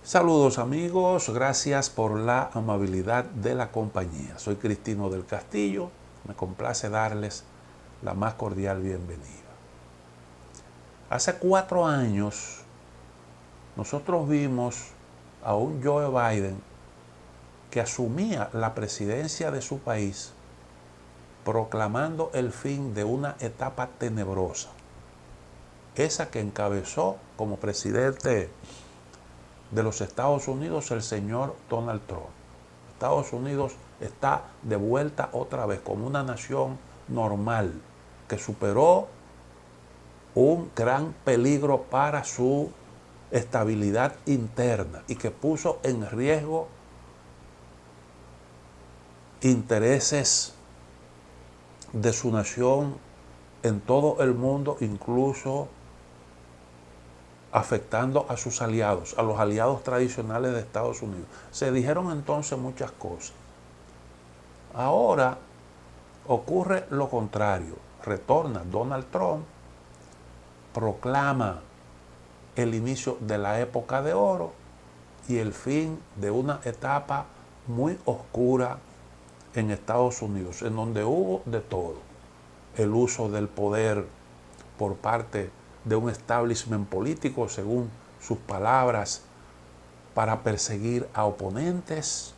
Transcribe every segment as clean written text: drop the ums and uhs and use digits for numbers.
Saludos amigos, gracias por la amabilidad de la compañía. Soy Cristino del Castillo, me complace darles la más cordial bienvenida. Hace 4 años nosotros vimos a un Joe Biden que asumía la presidencia de su país proclamando el fin de una etapa tenebrosa, esa que encabezó como presidente de los Estados Unidos el señor Donald Trump. Estados Unidos está de vuelta otra vez como una nación normal que superó un gran peligro para su estabilidad interna y que puso en riesgo intereses de su nación en todo el mundo, incluso afectando a sus aliados, a los aliados tradicionales de Estados Unidos. Se dijeron entonces muchas cosas. Ahora ocurre lo contrario. Retorna Donald Trump, proclama el inicio de la época de oro y el fin de una etapa muy oscura en Estados Unidos, en donde hubo de todo. El uso del poder por parte de un establishment político, según sus palabras, para perseguir a oponentes.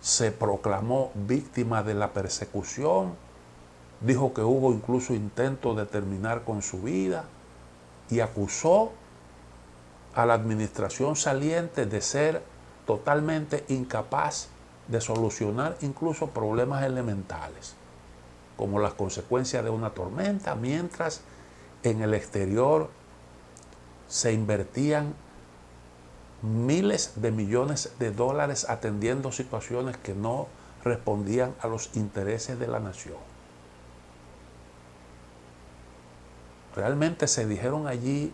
Se proclamó víctima de la persecución, dijo que hubo incluso intentos de terminar con su vida y acusó a la administración saliente de ser totalmente incapaz de solucionar incluso problemas elementales, como las consecuencias de una tormenta, mientras en el exterior se invertían miles de millones de dólares atendiendo situaciones que no respondían a los intereses de la nación. Realmente se dijeron allí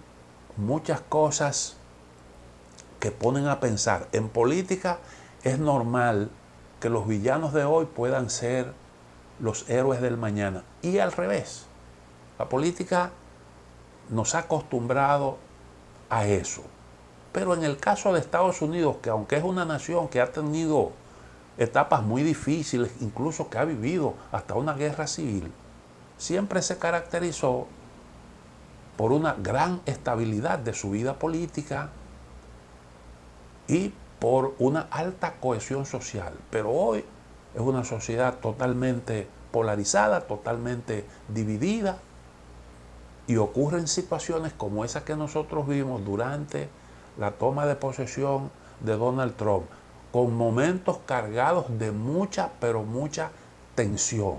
muchas cosas que ponen a pensar. En política es normal que los villanos de hoy puedan ser los héroes del mañana. Y al revés, la política nos ha acostumbrado a eso. Pero en el caso de Estados Unidos, que aunque es una nación que ha tenido etapas muy difíciles, incluso que ha vivido hasta una guerra civil, siempre se caracterizó por una gran estabilidad de su vida política y por una alta cohesión social. Pero hoy es una sociedad totalmente polarizada, totalmente dividida, y ocurren situaciones como esa que nosotros vimos durante la toma de posesión de Donald Trump, con momentos cargados de mucha, pero mucha tensión.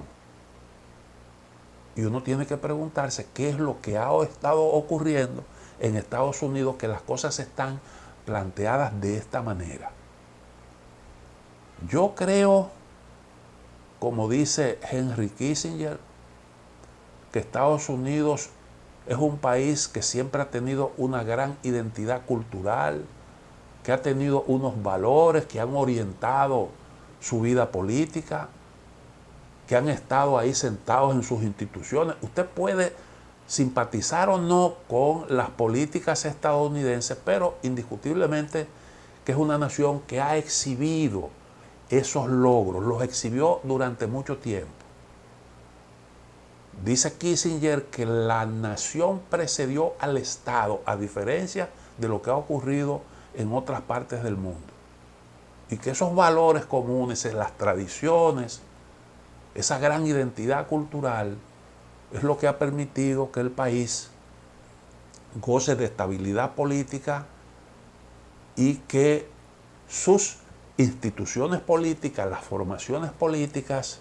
Y uno tiene que preguntarse qué es lo que ha estado ocurriendo en Estados Unidos, que las cosas están planteadas de esta manera. Yo creo, como dice Henry Kissinger, que Estados Unidos es un país que siempre ha tenido una gran identidad cultural, que ha tenido unos valores que han orientado su vida política, que han estado ahí sentados en sus instituciones. Usted puede simpatizar o no con las políticas estadounidenses, pero indiscutiblemente que es una nación que ha exhibido esos logros, los exhibió durante mucho tiempo. Dice Kissinger que la nación precedió al Estado, a diferencia de lo que ha ocurrido en otras partes del mundo. Y que esos valores comunes, las tradiciones, esa gran identidad cultural, es lo que ha permitido que el país goce de estabilidad política y que sus instituciones políticas, las formaciones políticas,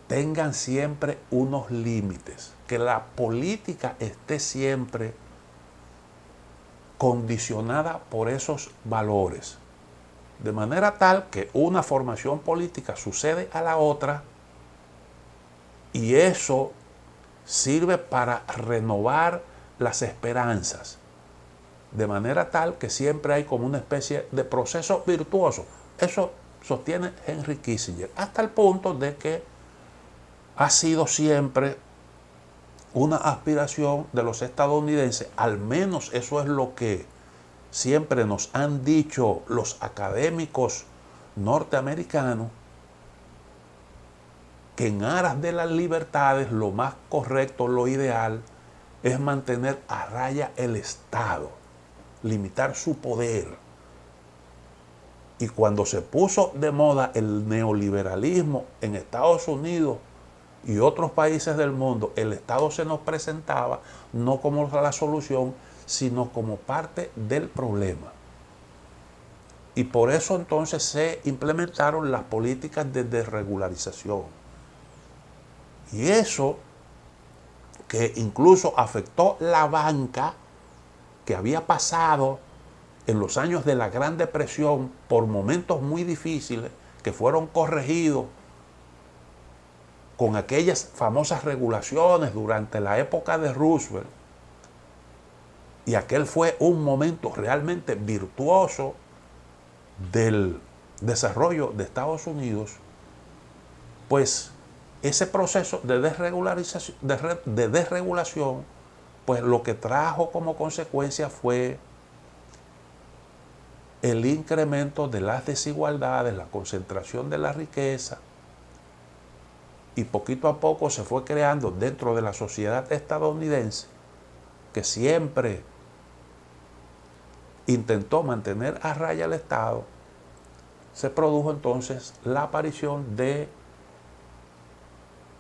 tengan siempre unos límites, que la política esté siempre condicionada por esos valores, de manera tal que una formación política sucede a la otra y eso sirve para renovar las esperanzas, de manera tal que siempre hay como una especie de proceso virtuoso. Eso sostiene Henry Kissinger, hasta el punto de que ha sido siempre una aspiración de los estadounidenses, al menos eso es lo que siempre nos han dicho los académicos norteamericanos, que en aras de las libertades lo más correcto, lo ideal, es mantener a raya el Estado, limitar su poder. Y cuando se puso de moda el neoliberalismo en Estados Unidos y otros países del mundo, el Estado se nos presentaba no como la solución, sino como parte del problema. Y por eso entonces se implementaron las políticas de desregularización. Y eso, que incluso afectó la banca, que había pasado en los años de la Gran Depresión por momentos muy difíciles, que fueron corregidos con aquellas famosas regulaciones durante la época de Roosevelt, y aquel fue un momento realmente virtuoso del desarrollo de Estados Unidos. Pues ese proceso de desregularización, de desregulación, pues lo que trajo como consecuencia fue el incremento de las desigualdades, la concentración de la riqueza, y poquito a poco se fue creando dentro de la sociedad estadounidense, que siempre intentó mantener a raya al Estado, se produjo entonces la aparición de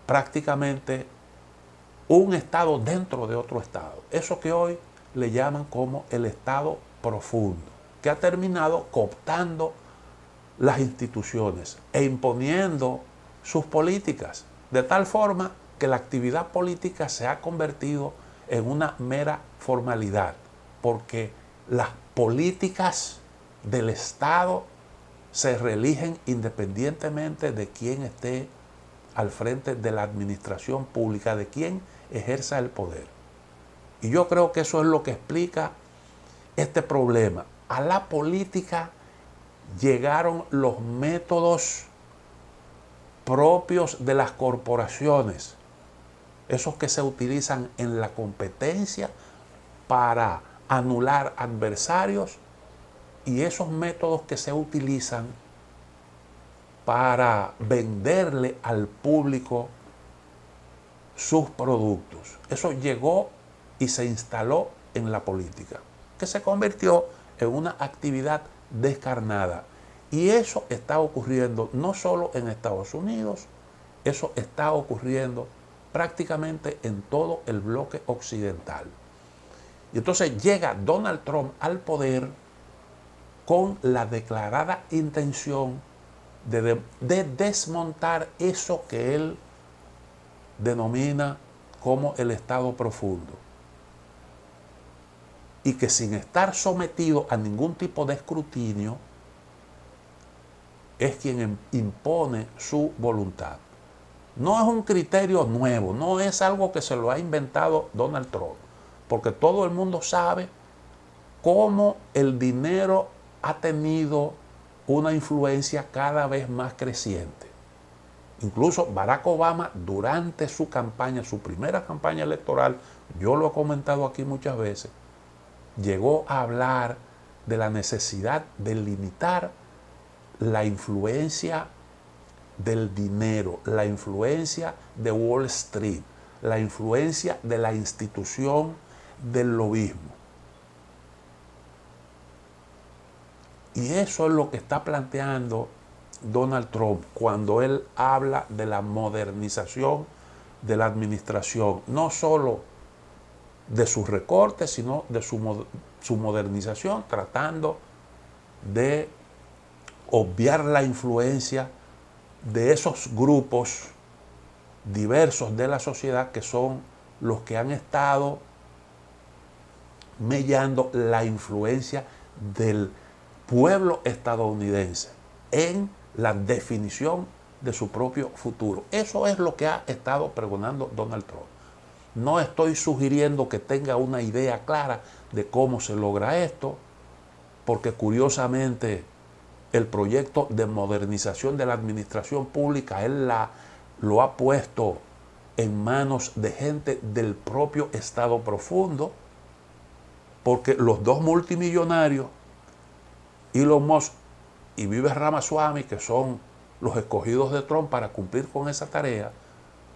prácticamente un Estado dentro de otro Estado. Eso que hoy le llaman como el Estado profundo, que ha terminado cooptando las instituciones e imponiendo sus políticas, de tal forma que la actividad política se ha convertido en una mera formalidad, porque las políticas del Estado se reeligen independientemente de quién esté al frente de la administración pública, de quién ejerza el poder. Y yo creo que eso es lo que explica este problema. A la política llegaron los métodos propios de las corporaciones, esos que se utilizan en la competencia para anular adversarios, y esos métodos que se utilizan para venderle al público sus productos. Eso llegó y se instaló en la política, que se convirtió en una actividad descarnada. Y eso está ocurriendo no solo en Estados Unidos, eso está ocurriendo prácticamente en todo el bloque occidental. Y entonces llega Donald Trump al poder con la declarada intención de desmontar eso que él denomina como el Estado profundo, y que sin estar sometido a ningún tipo de escrutinio es quien impone su voluntad. No es un criterio nuevo, no es algo que se lo ha inventado Donald Trump, porque todo el mundo sabe cómo el dinero ha tenido una influencia cada vez más creciente. Incluso Barack Obama, durante su campaña, su primera campaña electoral, yo lo he comentado aquí muchas veces, llegó a hablar de la necesidad de limitar la influencia del dinero, la influencia de Wall Street, la influencia de la institución del lobismo. Y eso es lo que está planteando Donald Trump cuando él habla de la modernización de la administración, no solo de sus recortes, sino de su modernización, tratando de obviar la influencia de esos grupos diversos de la sociedad que son los que han estado mellando la influencia del pueblo estadounidense en la definición de su propio futuro. Eso es lo que ha estado pregonando Donald Trump. No estoy sugiriendo que tenga una idea clara de cómo se logra esto, porque curiosamente el proyecto de modernización de la administración pública él lo ha puesto en manos de gente del propio Estado profundo, porque los dos multimillonarios, Elon Musk y Vivek Ramaswamy, que son los escogidos de Trump para cumplir con esa tarea,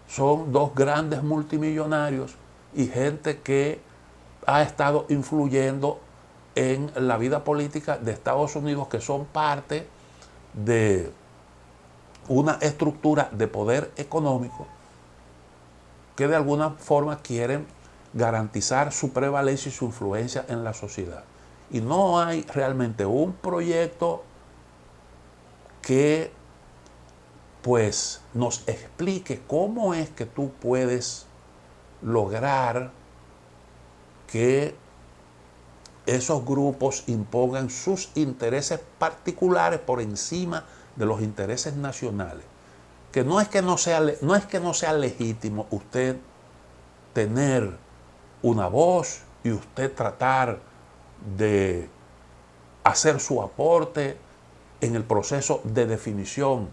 son dos grandes multimillonarios y gente que ha estado influyendo en la vida política de Estados Unidos, que son parte de una estructura de poder económico que de alguna forma quieren garantizar su prevalencia y su influencia en la sociedad. Y no hay realmente un proyecto que pues nos explique cómo es que tú puedes lograr que esos grupos impongan sus intereses particulares por encima de los intereses nacionales. Que no es que no sea legítimo usted tener una voz y usted tratar de hacer su aporte en el proceso de definición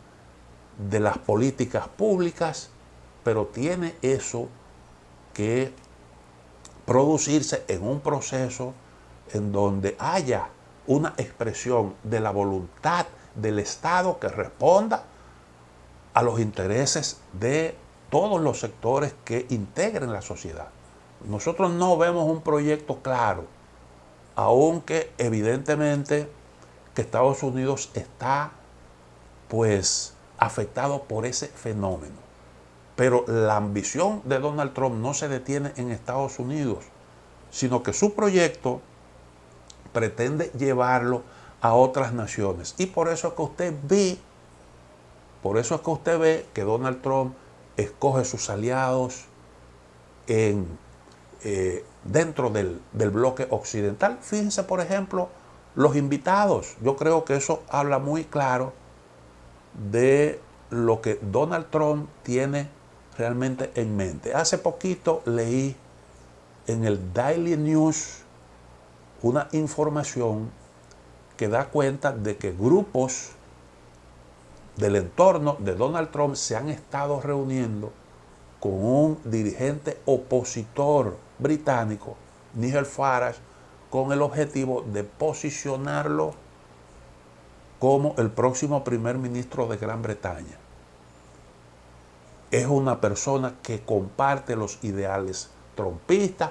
de las políticas públicas, pero tiene eso que producirse en un proceso en donde haya una expresión de la voluntad del Estado que responda a los intereses de todos los sectores que integren la sociedad. Nosotros no vemos un proyecto claro, aunque evidentemente que Estados Unidos está pues afectado por ese fenómeno. Pero la ambición de Donald Trump no se detiene en Estados Unidos, sino que su proyecto pretende llevarlo a otras naciones. Y por eso es que usted ve que Donald Trump escoge sus aliados dentro del bloque occidental. Fíjense, por ejemplo, los invitados. Yo creo que eso habla muy claro de lo que Donald Trump tiene realmente en mente. Hace poquito leí en el Daily News una información que da cuenta de que grupos del entorno de Donald Trump se han estado reuniendo con un dirigente opositor británico, Nigel Farage, con el objetivo de posicionarlo como el próximo primer ministro de Gran Bretaña. Es una persona que comparte los ideales trumpistas,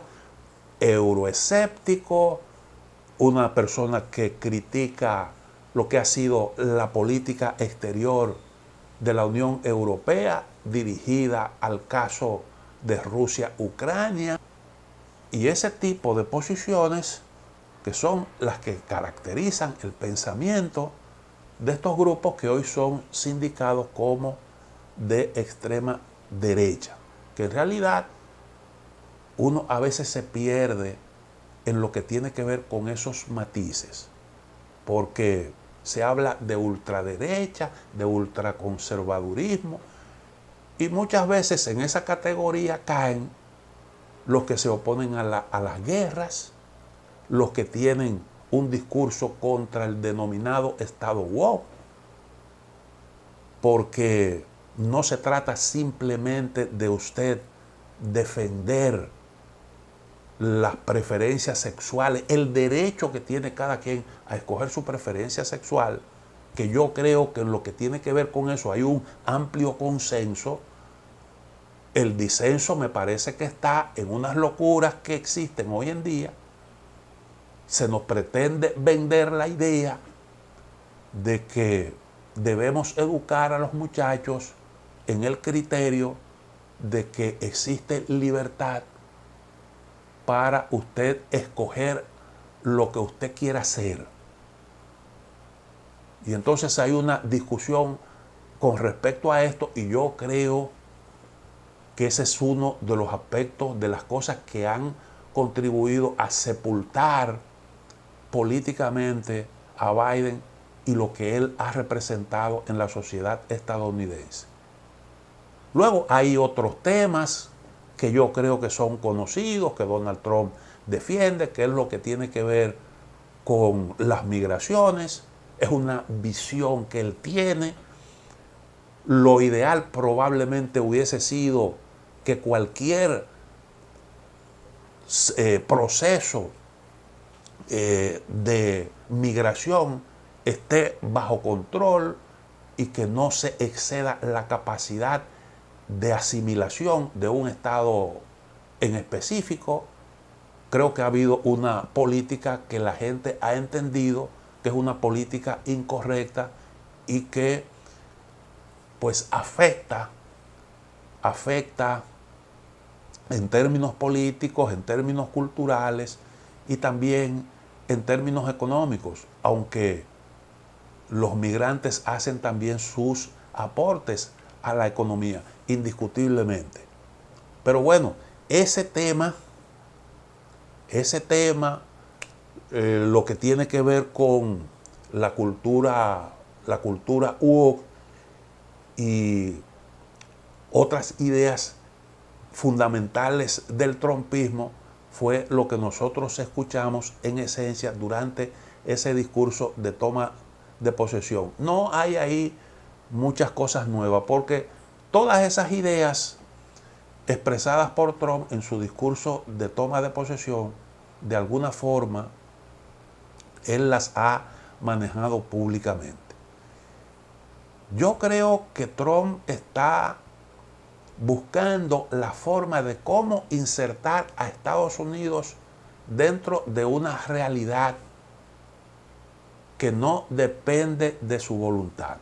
euroescéptico, una persona que critica lo que ha sido la política exterior de la Unión Europea dirigida al caso de Rusia-Ucrania. Y ese tipo de posiciones que son las que caracterizan el pensamiento de estos grupos que hoy son sindicados como de extrema derecha, que en realidad uno a veces se pierde en lo que tiene que ver con esos matices, porque se habla de ultraderecha, de ultraconservadurismo, y muchas veces en esa categoría caen los que se oponen a las guerras, los que tienen un discurso contra el denominado Estado woke, porque no se trata simplemente de usted defender las preferencias sexuales, el derecho que tiene cada quien a escoger su preferencia sexual, que yo creo que en lo que tiene que ver con eso hay un amplio consenso. El disenso me parece que está en unas locuras que existen hoy en día. Se nos pretende vender la idea de que debemos educar a los muchachos en el criterio de que existe libertad para usted escoger lo que usted quiera hacer. Y entonces hay una discusión con respecto a esto, y yo creo que ese es uno de los aspectos, de las cosas que han contribuido a sepultar políticamente a Biden y lo que él ha representado en la sociedad estadounidense. Luego hay otros temas que yo creo que son conocidos, que Donald Trump defiende, que es lo que tiene que ver con las migraciones. Es una visión que él tiene. Lo ideal probablemente hubiese sido que cualquier proceso de migración esté bajo control y que no se exceda la capacidad de asimilación de un Estado en específico. Creo que ha habido una política que la gente ha entendido que es una política incorrecta y que pues afecta en términos políticos, en términos culturales y también en términos económicos, aunque los migrantes hacen también sus aportes a la economía, indiscutiblemente. Pero bueno, ese tema, lo que tiene que ver con la cultura woke y otras ideas fundamentales del trumpismo, fue lo que nosotros escuchamos en esencia durante ese discurso de toma de posesión. No hay ahí muchas cosas nuevas, porque todas esas ideas expresadas por Trump en su discurso de toma de posesión, de alguna forma, él las ha manejado públicamente. Yo creo que Trump está buscando la forma de cómo insertar a Estados Unidos dentro de una realidad que no depende de su voluntad,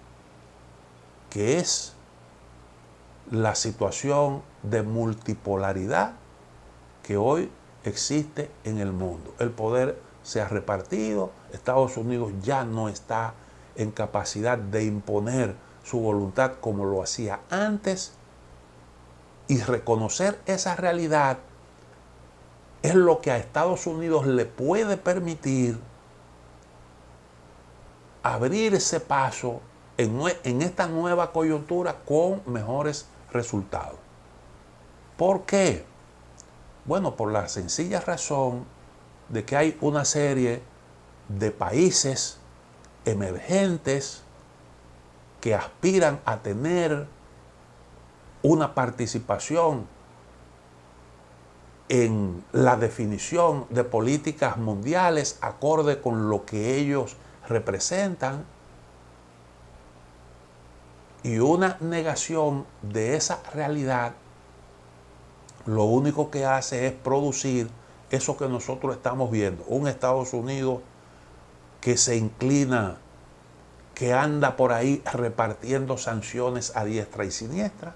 que es la situación de multipolaridad que hoy existe en el mundo. El poder se ha repartido, Estados Unidos ya no está en capacidad de imponer su voluntad como lo hacía antes, y reconocer esa realidad es lo que a Estados Unidos le puede permitir abrirse paso en esta nueva coyuntura con mejores resultados. ¿Por qué? Bueno, por la sencilla razón de que hay una serie de países emergentes que aspiran a tener una participación en la definición de políticas mundiales acorde con lo que ellos representan, y una negación de esa realidad lo único que hace es producir eso que nosotros estamos viendo, un Estados Unidos que se inclina, que anda por ahí repartiendo sanciones a diestra y siniestra,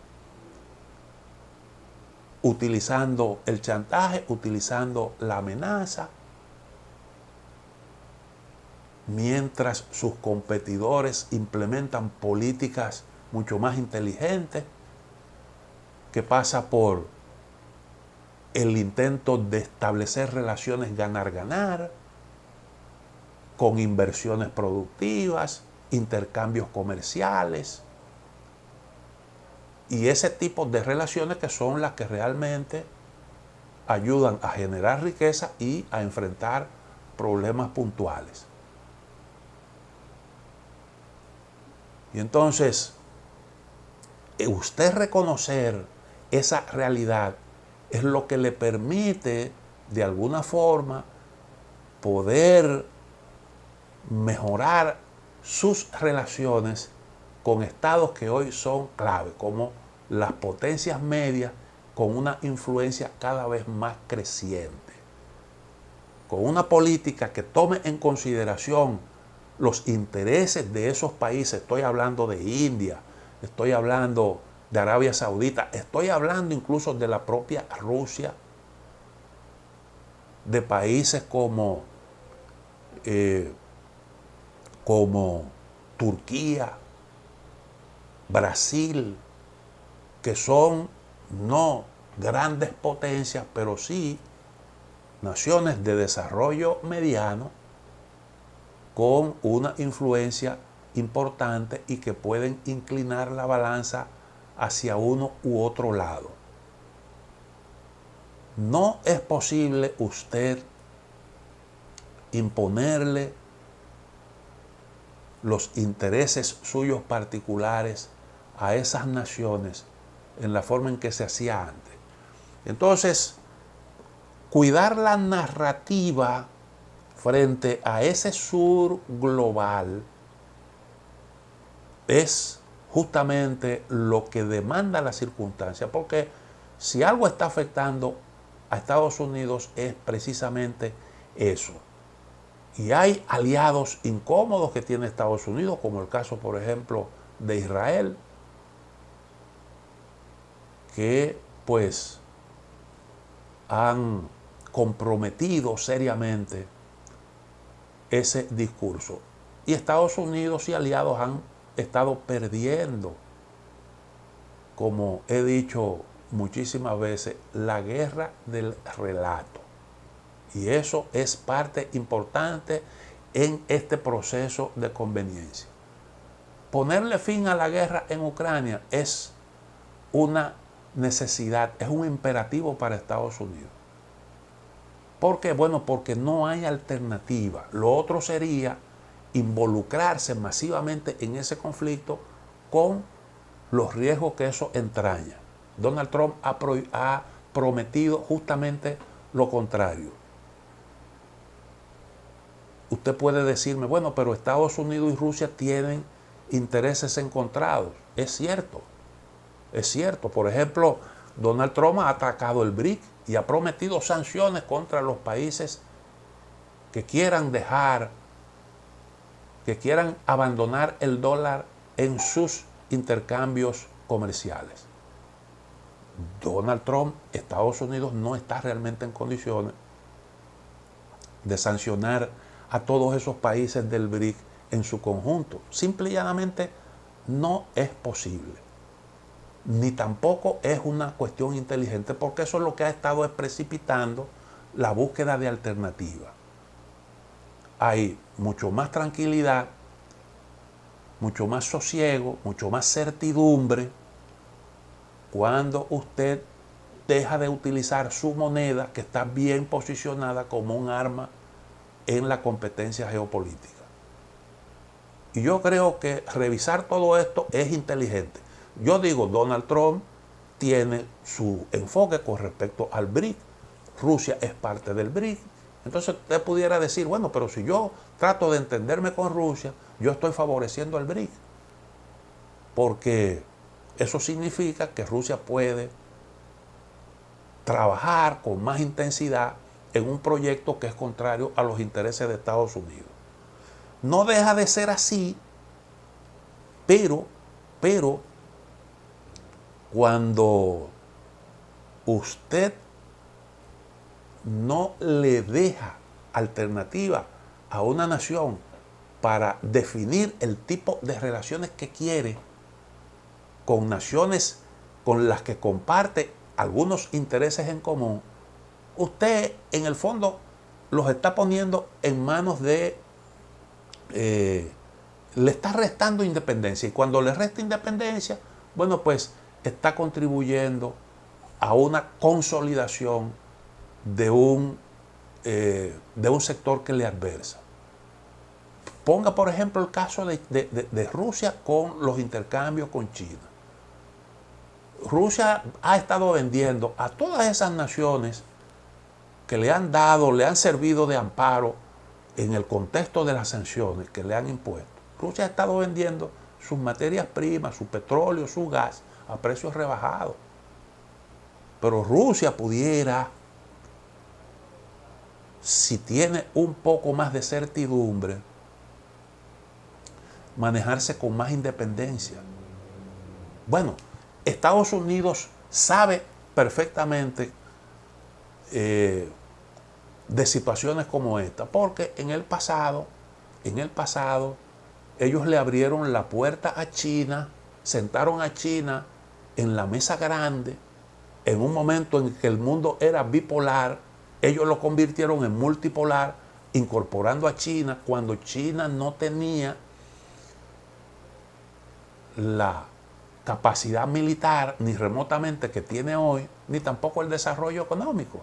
utilizando el chantaje, utilizando la amenaza, mientras sus competidores implementan políticas mucho más inteligentes, que pasa por el intento de establecer relaciones ganar-ganar, con inversiones productivas, intercambios comerciales, y ese tipo de relaciones que son las que realmente ayudan a generar riqueza y a enfrentar problemas puntuales. Y entonces, usted reconocer esa realidad es lo que le permite, de alguna forma, poder mejorar sus relaciones con estados que hoy son clave, como las potencias medias, con una influencia cada vez más creciente, con una política que tome en consideración los intereses de esos países. Estoy hablando de India, estoy hablando de Arabia Saudita, estoy hablando incluso de la propia Rusia, de países como Turquía, Brasil, que son no grandes potencias, pero sí naciones de desarrollo mediano con una influencia importante y que pueden inclinar la balanza hacia uno u otro lado. No es posible usted imponerle los intereses suyos particulares a esas naciones en la forma en que se hacía antes. Entonces, cuidar la narrativa frente a ese sur global es justamente lo que demanda la circunstancia, porque si algo está afectando a Estados Unidos es precisamente eso. Y hay aliados incómodos que tiene Estados Unidos, como el caso, por ejemplo, de Israel, que pues han comprometido seriamente ese discurso. Y Estados Unidos y aliados han estado perdiendo, como he dicho muchísimas veces, la guerra del relato. Y eso es parte importante en este proceso de conveniencia. Ponerle fin a la guerra en Ucrania es una necesidad, es un imperativo para Estados Unidos. ¿Por qué? Bueno, porque no hay alternativa. Lo otro sería involucrarse masivamente en ese conflicto con los riesgos que eso entraña. Donald Trump ha prometido justamente lo contrario. Usted puede decirme, bueno, pero Estados Unidos y Rusia tienen intereses encontrados. Es cierto, es cierto. Por ejemplo, Donald Trump ha atacado el BRIC y ha prometido sanciones contra los países que quieran abandonar el dólar en sus intercambios comerciales. Donald Trump, Estados Unidos no está realmente en condiciones de sancionar a todos esos países del BRIC en su conjunto. Simple y llanamente no es posible. Ni tampoco es una cuestión inteligente, porque eso es lo que ha estado precipitando la búsqueda de alternativas. Hay mucho más tranquilidad, mucho más sosiego, mucho más certidumbre cuando usted deja de utilizar su moneda, que está bien posicionada como un arma en la competencia geopolítica. Y yo creo que revisar todo esto es inteligente. Yo digo, Donald Trump tiene su enfoque con respecto al BRIC. Rusia es parte del BRIC. Entonces usted pudiera decir, bueno, pero si yo trato de entenderme con Rusia, yo estoy favoreciendo al BRIC. Porque eso significa que Rusia puede trabajar con más intensidad en un proyecto que es contrario a los intereses de Estados Unidos. No deja de ser así, pero cuando usted no le deja alternativa a una nación para definir el tipo de relaciones que quiere con naciones con las que comparte algunos intereses en común, usted en el fondo los está poniendo en manos de... le está restando independencia. Y cuando le resta independencia, bueno, pues está contribuyendo a una consolidación de un sector que le adversa. Ponga, por ejemplo, el caso de Rusia con los intercambios con China. Rusia ha estado vendiendo a todas esas naciones que le han dado, le han servido de amparo en el contexto de las sanciones que le han impuesto. Rusia ha estado vendiendo sus materias primas, su petróleo, su gas, a precios rebajados. Pero Rusia pudiera, si tiene un poco más de certidumbre, manejarse con más independencia. Bueno, Estados Unidos sabe perfectamente de situaciones como esta, porque en el pasado, ellos le abrieron la puerta a China, sentaron a China en la mesa grande, en un momento en que el mundo era bipolar, ellos lo convirtieron en multipolar, incorporando a China cuando China no tenía la capacidad militar ni remotamente que tiene hoy, ni tampoco el desarrollo económico.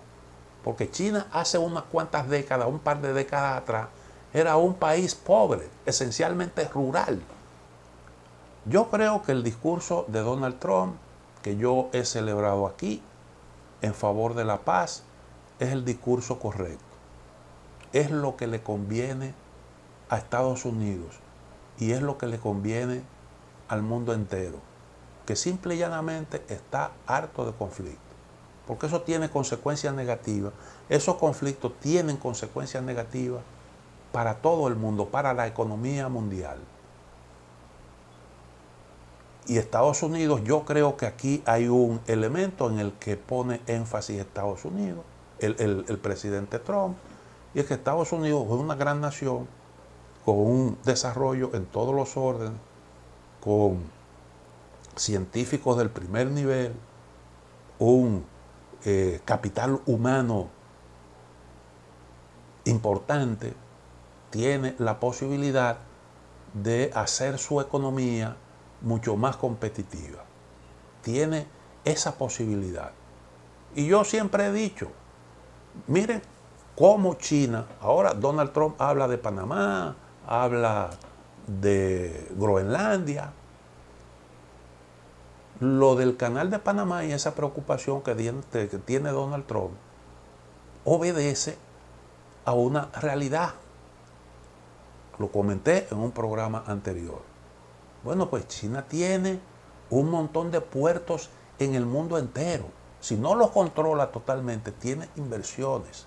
Porque China hace unas cuantas décadas, un par de décadas atrás, era un país pobre, esencialmente rural. Yo creo que el discurso de Donald Trump, que yo he celebrado aquí, en favor de la paz es el discurso correcto. Es lo que le conviene a Estados Unidos y es lo que le conviene al mundo entero, que simple y llanamente está harto de conflicto, porque eso tiene consecuencias negativas. Esos conflictos tienen consecuencias negativas para todo el mundo, para la economía mundial. Y Estados Unidos, yo creo que aquí hay un elemento en el que pone énfasis Estados Unidos, el presidente Trump, y es que Estados Unidos es una gran nación con un desarrollo en todos los órdenes, con científicos del primer nivel, un capital humano importante, tiene la posibilidad de hacer su economía mucho más competitiva. Tiene esa posibilidad. Y yo siempre he dicho, miren cómo China, ahora Donald Trump habla de Panamá, habla de Groenlandia. Lo del canal de Panamá y esa preocupación que tiene Donald Trump obedece a una realidad. Lo comenté en un programa anterior. Bueno, pues China tiene un montón de puertos en el mundo entero. Si no los controla totalmente, tiene inversiones.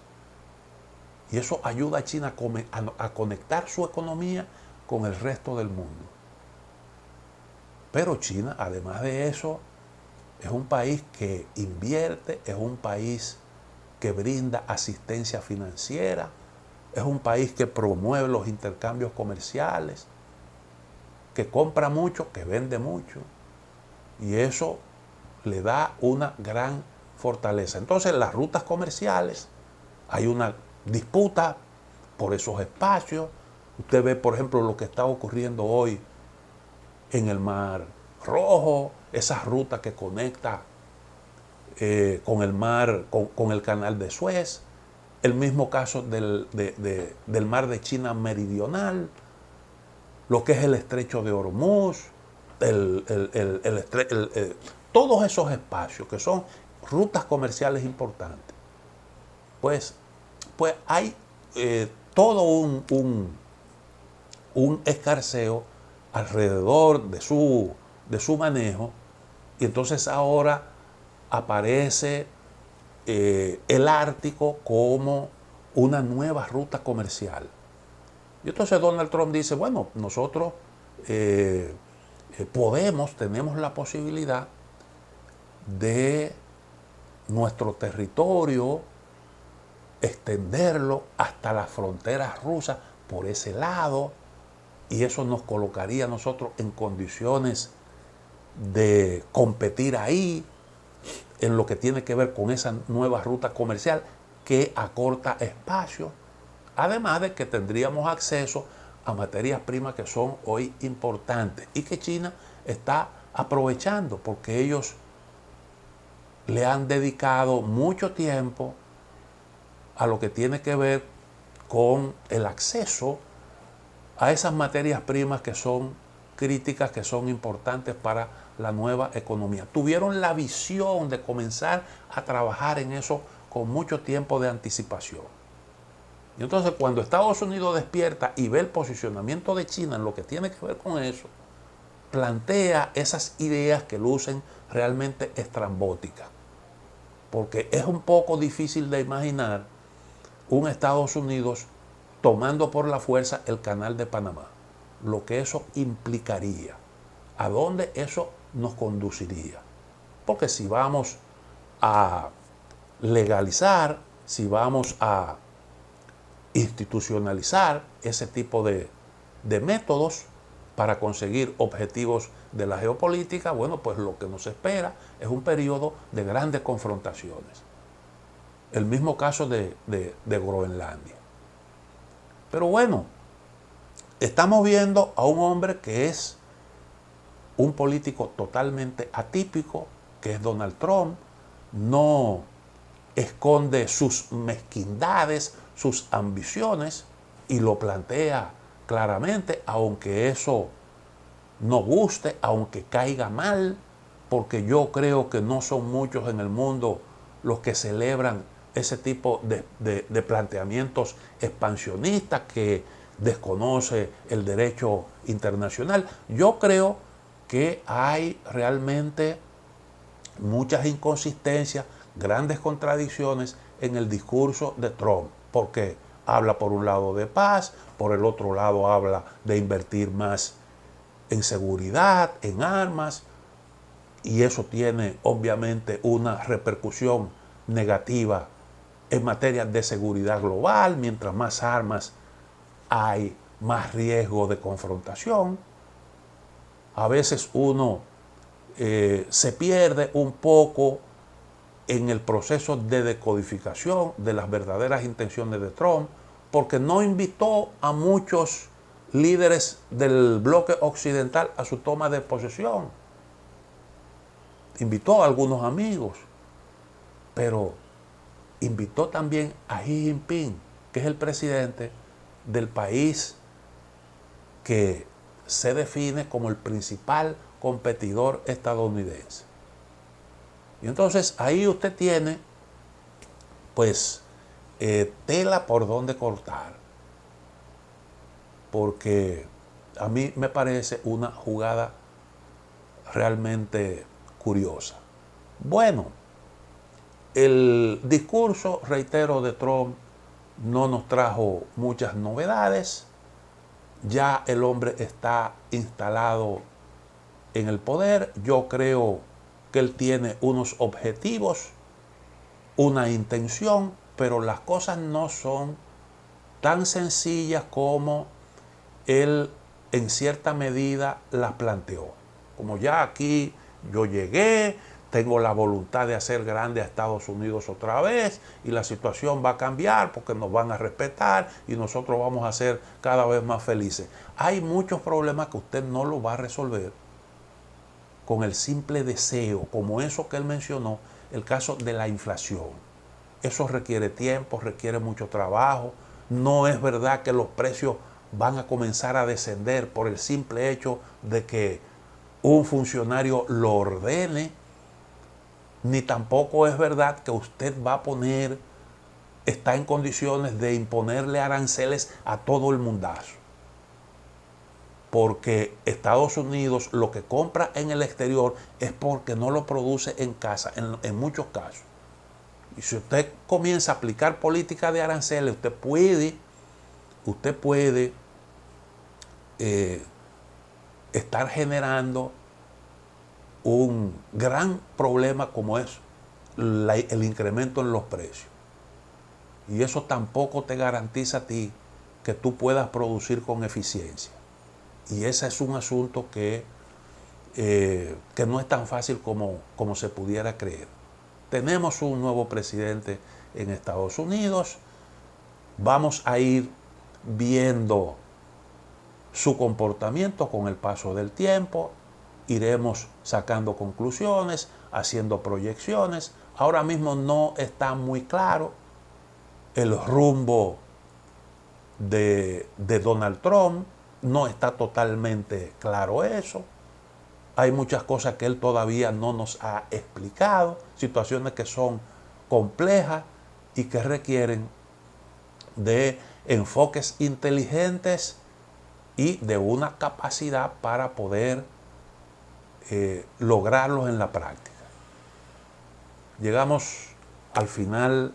Y eso ayuda a China a conectar su economía con el resto del mundo. Pero China, además de eso, es un país que invierte, es un país que brinda asistencia financiera, es un país que promueve los intercambios comerciales, que compra mucho, que vende mucho. Y eso le da una gran fortaleza. Entonces, las rutas comerciales, hay una disputa por esos espacios. Usted ve, por ejemplo, lo que está ocurriendo hoy en el Mar Rojo, esa ruta que conecta con el mar, con el canal de Suez, el mismo caso del mar de China meridional, lo que es el estrecho de Hormuz, todos esos espacios que son rutas comerciales importantes. Pues hay todo un escarceo alrededor de su manejo, y entonces ahora aparece el Ártico como una nueva ruta comercial. Y entonces Donald Trump dice, bueno, nosotros tenemos la posibilidad de nuestro territorio extenderlo hasta las fronteras rusas por ese lado, y eso nos colocaría a nosotros en condiciones de competir ahí en lo que tiene que ver con esa nueva ruta comercial que acorta espacio, además de que tendríamos acceso a materias primas que son hoy importantes y que China está aprovechando, porque ellos le han dedicado mucho tiempo a lo que tiene que ver con el acceso a esas materias primas que son críticas, que son importantes para la nueva economía. Tuvieron la visión de comenzar a trabajar en eso con mucho tiempo de anticipación. Y entonces cuando Estados Unidos despierta y ve el posicionamiento de China en lo que tiene que ver con eso, plantea esas ideas que lucen realmente estrambóticas. Porque es un poco difícil de imaginar un Estados Unidos tomando por la fuerza el canal de Panamá. Lo que eso implicaría, a dónde eso nos conduciría. Porque si vamos a legalizar, si vamos a institucionalizar ese tipo de métodos para conseguir objetivos de la geopolítica, bueno, pues lo que nos espera es un periodo de grandes confrontaciones. El mismo caso de Groenlandia. Pero bueno, estamos viendo a un hombre que es un político totalmente atípico, que es Donald Trump. No esconde sus mezquindades, sus ambiciones, y lo plantea claramente, aunque eso no guste, aunque caiga mal, porque yo creo que no son muchos en el mundo los que celebran ese tipo de planteamientos expansionistas que desconoce el derecho internacional. Yo creo que hay realmente muchas inconsistencias, grandes contradicciones en el discurso de Trump, porque habla por un lado de paz, por el otro lado habla de invertir más en seguridad, en armas, y eso tiene obviamente una repercusión negativa en materia de seguridad global. Mientras más armas hay, más riesgo de confrontación. A veces uno se pierde un poco en el proceso de decodificación de las verdaderas intenciones de Trump, porque no invitó a muchos líderes del bloque occidental a su toma de posesión. Invitó a algunos amigos, pero invitó también a Xi Jinping, que es el presidente del país que se define como el principal competidor estadounidense. Y entonces ahí usted tiene, pues, tela por donde cortar, porque a mí me parece una jugada realmente curiosa. Bueno, el discurso, reitero, de Trump no nos trajo muchas novedades. Ya el hombre está instalado en el poder. Yo creo que él tiene unos objetivos, una intención, pero las cosas no son tan sencillas como él en cierta medida las planteó. Como ya aquí yo llegué, tengo la voluntad de hacer grande a Estados Unidos otra vez y la situación va a cambiar porque nos van a respetar y nosotros vamos a ser cada vez más felices. Hay muchos problemas que usted no lo va a resolver con el simple deseo, como eso que él mencionó, el caso de la inflación. Eso requiere tiempo, requiere mucho trabajo. No es verdad que los precios van a comenzar a descender por el simple hecho de que un funcionario lo ordene, ni tampoco es verdad que usted va a está en condiciones de imponerle aranceles a todo el mundazo. Porque Estados Unidos lo que compra en el exterior es porque no lo produce en casa, en muchos casos. Y si usted comienza a aplicar política de aranceles, usted puede estar generando un gran problema como es el incremento en los precios. Y eso tampoco te garantiza a ti que tú puedas producir con eficiencia. Y ese es un asunto que no es tan fácil como se pudiera creer. Tenemos un nuevo presidente en Estados Unidos. Vamos a ir viendo su comportamiento con el paso del tiempo. Iremos sacando conclusiones, haciendo proyecciones. Ahora mismo no está muy claro el rumbo de Donald Trump. No está totalmente claro eso. Hay muchas cosas que él todavía no nos ha explicado, situaciones que son complejas y que requieren de enfoques inteligentes y de una capacidad para poder lograrlos en la práctica. Llegamos al final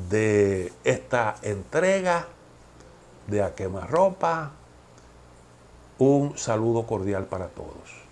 de esta entrega de A Quemarropa. Un saludo cordial para todos.